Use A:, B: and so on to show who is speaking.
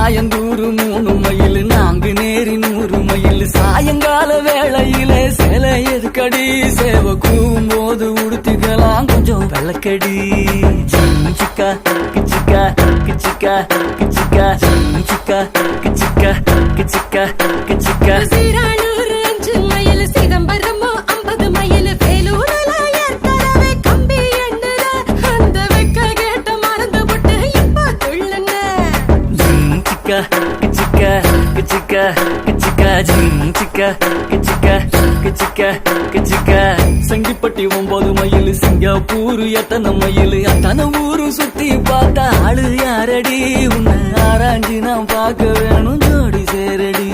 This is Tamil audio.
A: ஆயந்தூரு 3 மைல் நான்கு நேரி 100 மைல் சாயங்கால வேளையில சேலை எதுக்கடி சேவ கூவும் போது உடுத்திக்கலாம் கொஞ்சம் வெள்ளக்கடி சிக்கா கிச்சிக்கா கிச்சிக்கா கிச்சிக்கா சிக்கா கிச்சிக்கா கிச்சிக்கா கிச்சிக்கா
B: சீரானூர் 5 மைல் சிதம்பரமோ 50 மைல் வேலூர்ல ஏற்கனவே கம்பி எண்ணுற அந்த வெக்க கேட்ட மறந்து விட்டு இப்ப துள்ளன
A: சிக்கா கிச்சிக்கா கிச்சிக்கா கிச்சிக்கா சிக்கா கிச்சிக்கா கிச்சிக்கா கிச்சிக்கா சங்கிப்பட்டி 9 மைல் சிங்கப்பூர் எத்தனை மைல் அத்தனை ஊரு சுத்தி பார்த்தா ஆளு யாரடி உன்னை ஆராய்ச்சி நான் பார்க்க வேணும் ஜோடி சேரடி